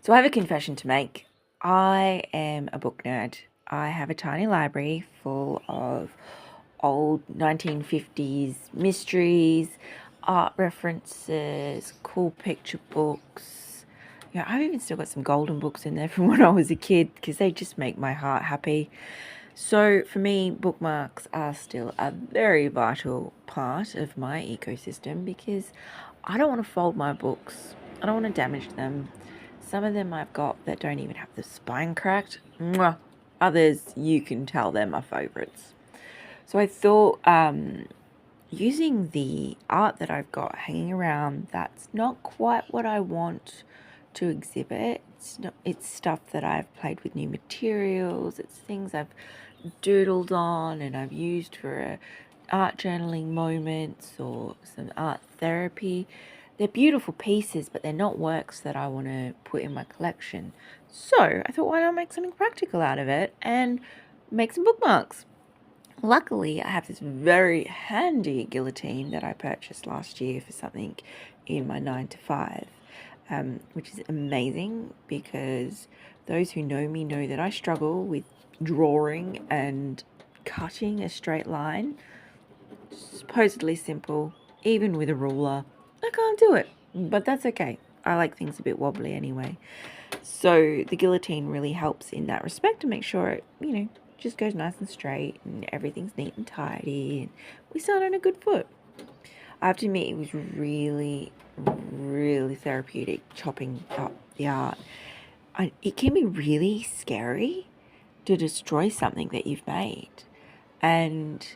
So I have a confession to make. I am a book nerd. I have a tiny library full of old 1950s mysteries, art references, cool picture books. I've even still got some golden books in there from when I was a kid because they just make my heart happy. So for me, bookmarks are still a very vital part of my ecosystem because I don't want to fold my books. I don't want to damage them. Some of them I've got that don't even have the spine cracked. Mwah. Others, you can tell they're my favourites. So I thought using the art that I've got hanging around that's not quite what I want to exhibit. It's stuff that I've played with new materials. It's things I've doodled on and I've used for art journaling moments or some art therapy. They're beautiful pieces, but they're not works that I want to put in my collection. So I thought, why not make something practical out of it and make some bookmarks? Luckily, I have this very handy guillotine that I purchased last year for something in my 9 to 5, which is amazing because those who know me know that I struggle with drawing and cutting a straight line. Supposedly simple, even with a ruler. I can't do it, but that's okay. I like things a bit wobbly anyway. So the guillotine really helps in that respect to make sure it, just goes nice and straight and everything's neat and tidy and we start on a good foot. I have to admit, it was really, really therapeutic chopping up the art. It can be really scary to destroy something that you've made. And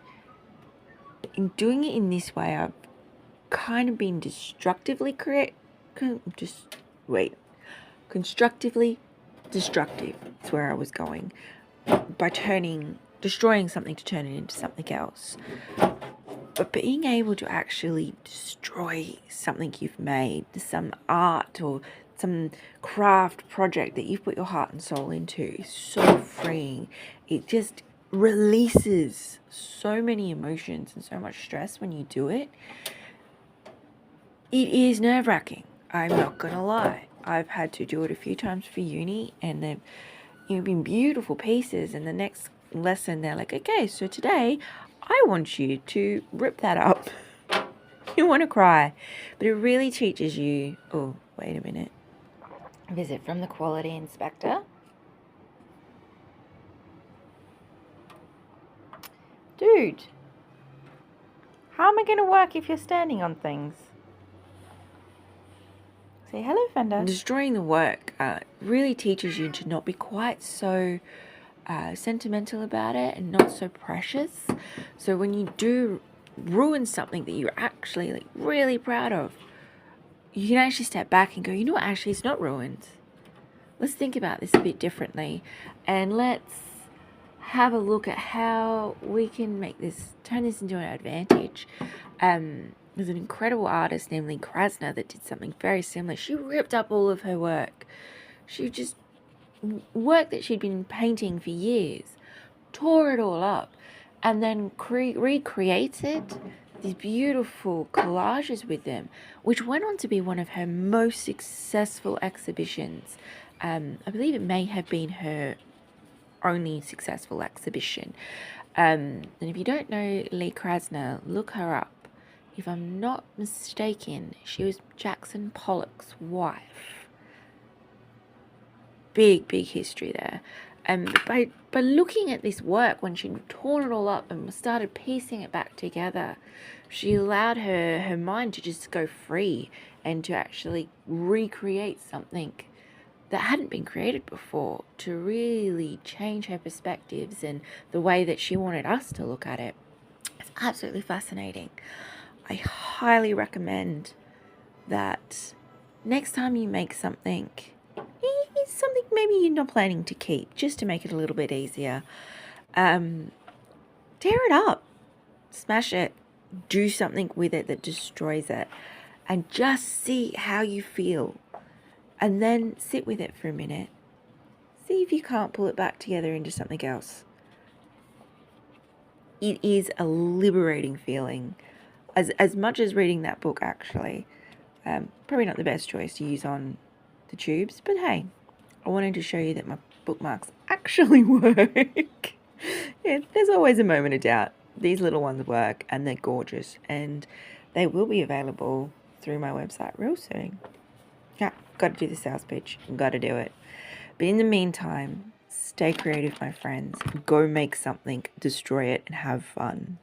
in doing it in this way, I've kind of been constructively destructive. That's where I was going. By destroying something to turn it into something else. But being able to actually destroy something you've made, some art or some craft project that you've put your heart and soul into, is so freeing. It just releases so many emotions and so much stress when you do it. It is nerve-wracking. I'm not gonna lie. I've had to do it a few times for uni and they've been beautiful pieces, and the next lesson they're like, okay, so today I want you to rip that up. You want to cry. But it really teaches you, oh, wait a minute. Visit from the quality inspector. Dude, how am I going to work if you're standing on things? Say hello, Fender. Destroying the work really teaches you to not be quite so sentimental about it and not so precious. So when you do ruin something that you're actually really proud of, you can actually step back and go, you know what, actually it's not ruined. Let's think about this a bit differently and let's have a look at how we can turn this into an advantage. There's an incredible artist named Lee Krasner that did something very similar. She ripped up all of her work. Work that she'd been painting for years, tore it all up, and then recreated these beautiful collages with them, which went on to be one of her most successful exhibitions. I believe it may have been her only successful exhibition. And if you don't know Lee Krasner, look her up. If I'm not mistaken, she was Jackson Pollock's wife. Big history there. And by looking at this work, when she'd torn it all up and started piecing it back together, she allowed her mind to just go free and to actually recreate something that hadn't been created before, to really change her perspectives and the way that she wanted us to look at it. It's absolutely fascinating. I highly recommend that next time you make something, it's something maybe you're not planning to keep, just to make it a little bit easier, tear it up, smash it, do something with it that destroys it, and just see how you feel. And then sit with it for a minute. See if you can't pull it back together into something else. It is a liberating feeling. As much as reading that book, actually. Probably not the best choice to use on the tubes, but hey, I wanted to show you that my bookmarks actually work. Yeah, there's always a moment of doubt. These little ones work and they're gorgeous, and they will be available through my website real soon. Yeah, got to do the sales pitch. Got to do it. But in the meantime, stay creative, my friends. Go make something, destroy it, and have fun.